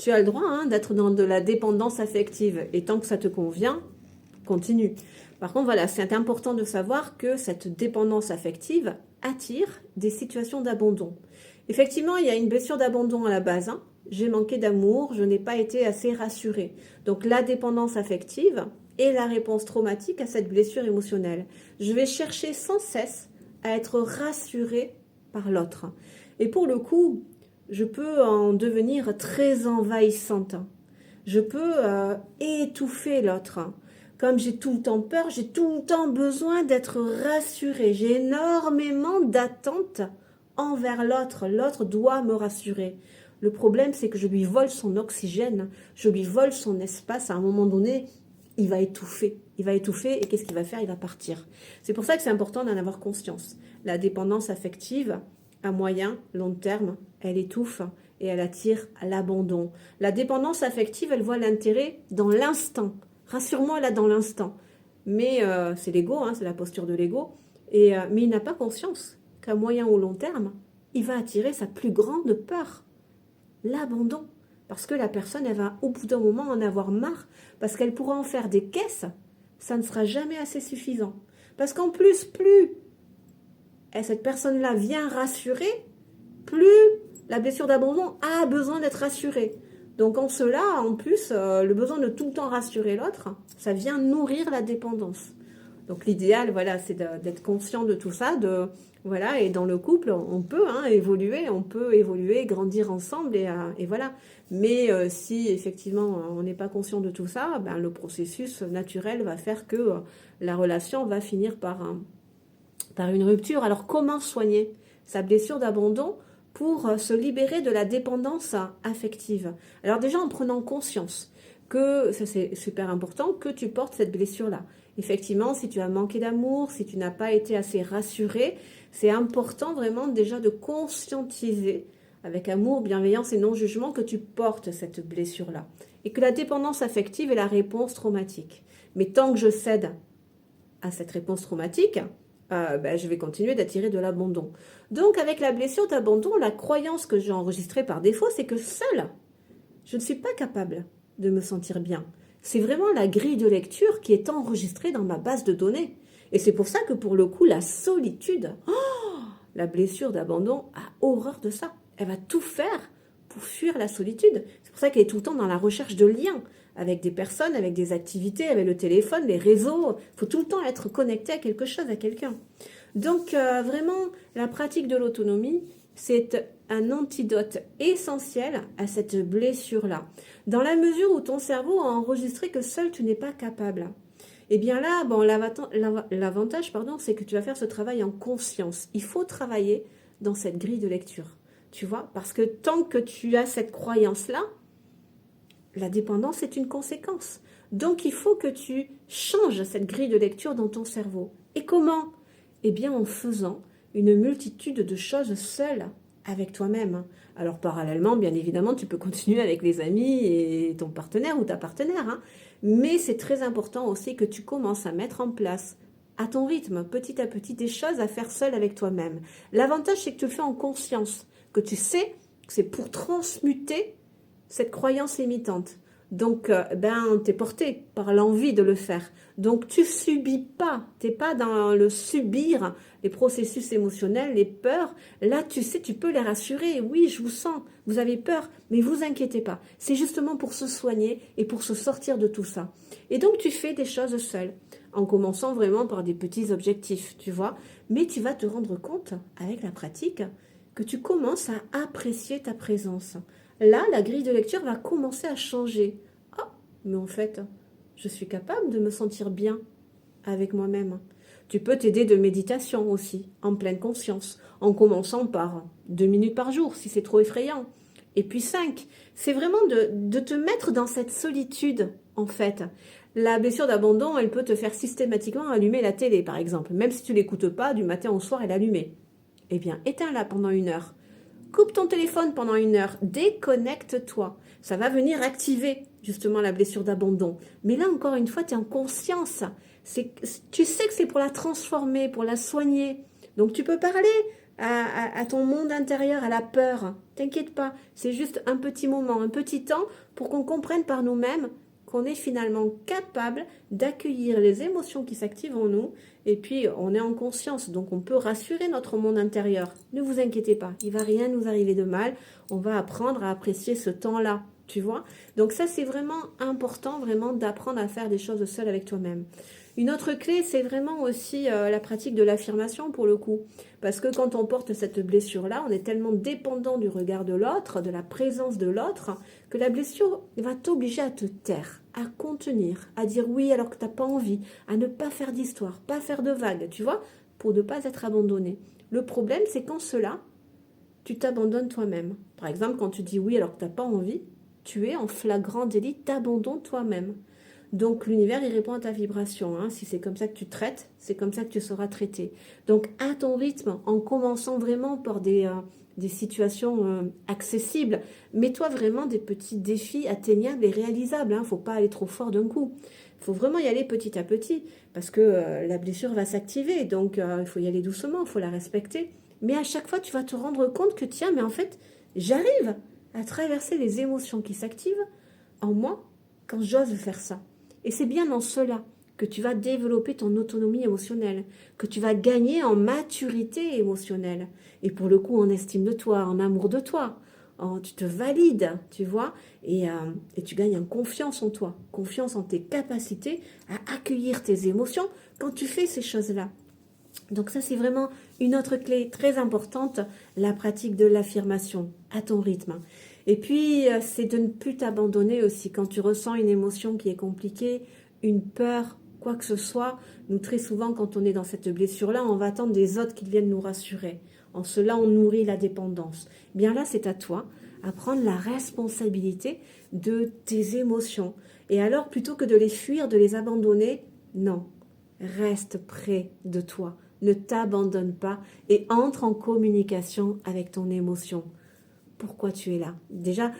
Tu as le droit hein, d'être dans de la dépendance affective. Et tant que ça te convient, continue. Par contre, voilà, c'est important de savoir que cette dépendance affective attire des situations d'abandon. Effectivement, il y a une blessure d'abandon à la base. Hein. J'ai manqué d'amour, je n'ai pas été assez rassurée. Donc la dépendance affective est la réponse traumatique à cette blessure émotionnelle. Je vais chercher sans cesse à être rassurée par l'autre. Et pour le coup, je peux en devenir très envahissante. Je peux étouffer l'autre. Comme j'ai tout le temps peur, j'ai tout le temps besoin d'être rassurée. J'ai énormément d'attentes envers l'autre. L'autre doit me rassurer. Le problème, c'est que je lui vole son oxygène, je lui vole son espace. À un moment donné, il va étouffer. Il va étouffer et qu'est-ce qu'il va faire? Il va partir. C'est pour ça que c'est important d'en avoir conscience. La dépendance affective, à moyen, long terme, elle étouffe et elle attire à l'abandon. La dépendance affective, elle voit l'intérêt dans l'instant. Rassure-moi là dans l'instant. Mais c'est l'ego, hein, c'est la posture de l'ego. Mais il n'a pas conscience qu'à moyen ou long terme, il va attirer sa plus grande peur, l'abandon. Parce que la personne, elle va au bout d'un moment en avoir marre, parce qu'elle pourra en faire des caisses, ça ne sera jamais assez suffisant. Parce qu'en plus, plus cette personne-là vient rassurer, plus la blessure d'abandon a besoin d'être rassurée. Donc en cela, en plus, le besoin de tout le temps rassurer l'autre, ça vient nourrir la dépendance. Donc l'idéal, voilà, c'est d'être conscient de tout ça, voilà, et dans le couple, on peut évoluer, grandir ensemble, et voilà. Mais si effectivement on n'est pas conscient de tout ça, ben, le processus naturel va faire que la relation va finir par une rupture. Alors comment soigner sa blessure d'abandon pour se libérer de la dépendance affective? Alors déjà en prenant conscience que, ça c'est super important, que tu portes cette blessure-là. Effectivement, si tu as manqué d'amour, si tu n'as pas été assez rassuré, c'est important vraiment déjà de conscientiser avec amour, bienveillance et non-jugement que tu portes cette blessure-là. Et que la dépendance affective est la réponse traumatique. Mais tant que je cède à cette réponse traumatique, je vais continuer d'attirer de l'abandon. Donc avec la blessure d'abandon, la croyance que j'ai enregistrée par défaut, c'est que seule, je ne suis pas capable de me sentir bien. C'est vraiment la grille de lecture qui est enregistrée dans ma base de données. Et c'est pour ça que pour le coup, la solitude, la blessure d'abandon a horreur de ça. Elle va tout faire pour fuir la solitude. C'est pour ça qu'elle est tout le temps dans la recherche de liens avec des personnes, avec des activités, avec le téléphone, les réseaux. Il faut tout le temps être connecté à quelque chose, à quelqu'un. Donc vraiment, la pratique de l'autonomie, c'est un antidote essentiel à cette blessure-là. Dans la mesure où ton cerveau a enregistré que seul tu n'es pas capable. Et bien là, bon, l'avantage, c'est que tu vas faire ce travail en conscience. Il faut travailler dans cette grille de lecture, tu vois, parce que tant que tu as cette croyance-là, la dépendance est une conséquence. Donc il faut que tu changes cette grille de lecture dans ton cerveau. Et comment? Eh bien en faisant une multitude de choses seule avec toi-même. Alors parallèlement, bien évidemment, tu peux continuer avec les amis et ton partenaire ou ta partenaire. Hein. Mais c'est très important aussi que tu commences à mettre en place à ton rythme, petit à petit, des choses à faire seul avec toi-même. L'avantage, c'est que tu le fais en conscience, que tu sais que c'est pour transmuter cette croyance limitante. Donc, tu es porté par l'envie de le faire. Donc, tu subis pas. Tu n'es pas dans le subir les processus émotionnels, les peurs. Là, tu sais, tu peux les rassurer. Oui, je vous sens. Vous avez peur, mais vous inquiétez pas. C'est justement pour se soigner et pour se sortir de tout ça. Et donc, tu fais des choses seul, en commençant vraiment par des petits objectifs, tu vois. Mais tu vas te rendre compte, avec la pratique, que tu commences à apprécier ta présence. Là, la grille de lecture va commencer à changer. Ah, mais en fait, je suis capable de me sentir bien avec moi-même. Tu peux t'aider de méditation aussi, en pleine conscience, en commençant par 2 minutes par jour, si c'est trop effrayant. Et puis 5, c'est vraiment de te mettre dans cette solitude, en fait. La blessure d'abandon, elle peut te faire systématiquement allumer la télé, par exemple. Même si tu ne l'écoutes pas, du matin au soir, elle est allumée. Eh bien, éteins-la pendant 1 heure. Coupe ton téléphone pendant 1 heure, déconnecte-toi. Ça va venir activer justement la blessure d'abandon. Mais là, encore une fois, tu es en conscience. Tu sais que c'est pour la transformer, pour la soigner. Donc, tu peux parler à ton monde intérieur, à la peur. T'inquiète pas, c'est juste un petit moment, un petit temps pour qu'on comprenne par nous-mêmes qu'on est finalement capable d'accueillir les émotions qui s'activent en nous et puis on est en conscience, donc on peut rassurer notre monde intérieur. Ne vous inquiétez pas, il va rien nous arriver de mal, on va apprendre à apprécier ce temps-là, tu vois. Donc ça c'est vraiment important, vraiment d'apprendre à faire des choses seul avec toi-même. Une autre clé, c'est vraiment aussi la pratique de l'affirmation pour le coup. Parce que quand on porte cette blessure-là, on est tellement dépendant du regard de l'autre, de la présence de l'autre, que la blessure va t'obliger à te taire, à contenir, à dire oui alors que tu n'as pas envie, à ne pas faire d'histoire, pas faire de vagues, tu vois, pour ne pas être abandonné. Le problème, c'est qu'en cela, tu t'abandonnes toi-même. Par exemple, quand tu dis oui alors que tu n'as pas envie, tu es en flagrant délit, t'abandonnes toi-même. Donc l'univers, il répond à ta vibration. Hein. Si c'est comme ça que tu traites, c'est comme ça que tu seras traité. Donc à ton rythme, en commençant vraiment par des situations accessibles, mets-toi vraiment des petits défis atteignables et réalisables. Il ne faut pas aller trop fort d'un coup. Il faut vraiment y aller petit à petit parce que la blessure va s'activer. Donc il faut y aller doucement, il faut la respecter. Mais à chaque fois, tu vas te rendre compte que tiens, mais en fait, j'arrive à traverser les émotions qui s'activent en moi quand j'ose faire ça. Et c'est bien dans cela que tu vas développer ton autonomie émotionnelle, que tu vas gagner en maturité émotionnelle. Et pour le coup, en estime de toi, en amour de toi. Tu te valides, tu vois, et tu gagnes en confiance en toi, confiance en tes capacités à accueillir tes émotions quand tu fais ces choses-là. Donc ça, c'est vraiment une autre clé très importante, la pratique de l'affirmation à ton rythme. Et puis, c'est de ne plus t'abandonner aussi quand tu ressens une émotion qui est compliquée, une peur, quoi que ce soit. Nous, très souvent, quand on est dans cette blessure-là, on va attendre des autres qui viennent nous rassurer. En cela, on nourrit la dépendance. Bien là, c'est à toi à prendre la responsabilité de tes émotions. Et alors, plutôt que de les fuir, de les abandonner, non, reste près de toi. Ne t'abandonne pas et entre en communication avec ton émotion. Pourquoi tu es là? Déjà,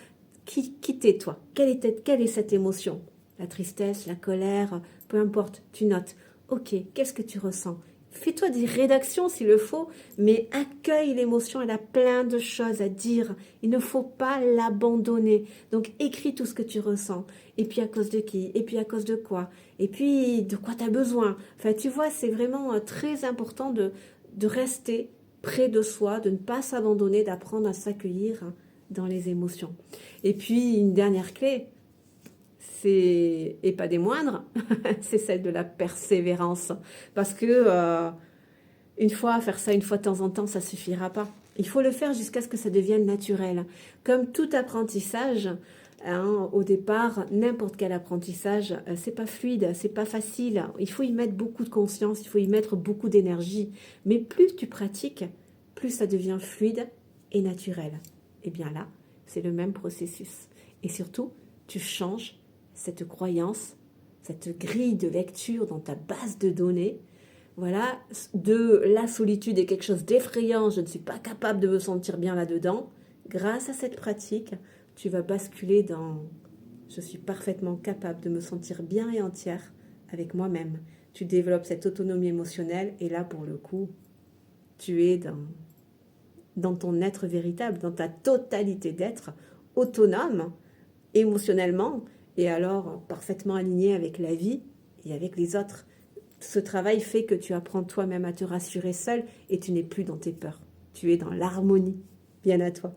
qui t'es toi? Quelle est cette émotion? La tristesse, la colère, peu importe, tu notes. Ok, qu'est-ce que tu ressens? Fais-toi des rédactions s'il le faut, mais accueille l'émotion, elle a plein de choses à dire. Il ne faut pas l'abandonner. Donc écris tout ce que tu ressens. Et puis à cause de qui? Et puis à cause de quoi? Et puis de quoi tu as besoin? Enfin, tu vois, c'est vraiment très important de rester près de soi, de ne pas s'abandonner, d'apprendre à s'accueillir dans les émotions. Et puis une dernière clé, et pas des moindres, c'est celle de la persévérance. Parce que une fois, faire ça une fois de temps en temps, ça suffira pas. Il faut le faire jusqu'à ce que ça devienne naturel. Comme tout apprentissage, hein, au départ, n'importe quel apprentissage, c'est pas fluide, c'est pas facile. Il faut y mettre beaucoup de conscience, il faut y mettre beaucoup d'énergie. Mais plus tu pratiques, plus ça devient fluide et naturel. Et bien là, c'est le même processus. Et surtout, tu changes cette croyance, cette grille de lecture dans ta base de données. Voilà, de la solitude est quelque chose d'effrayant, je ne suis pas capable de me sentir bien là-dedans. Grâce à cette pratique, tu vas basculer dans je suis parfaitement capable de me sentir bien et entière avec moi-même. Tu développes cette autonomie émotionnelle et là, pour le coup, tu es dans ton être véritable, dans ta totalité d'être autonome émotionnellement et alors parfaitement aligné avec la vie et avec les autres. Ce travail fait que tu apprends toi-même à te rassurer seul et tu n'es plus dans tes peurs. Tu es dans l'harmonie. Bien à toi.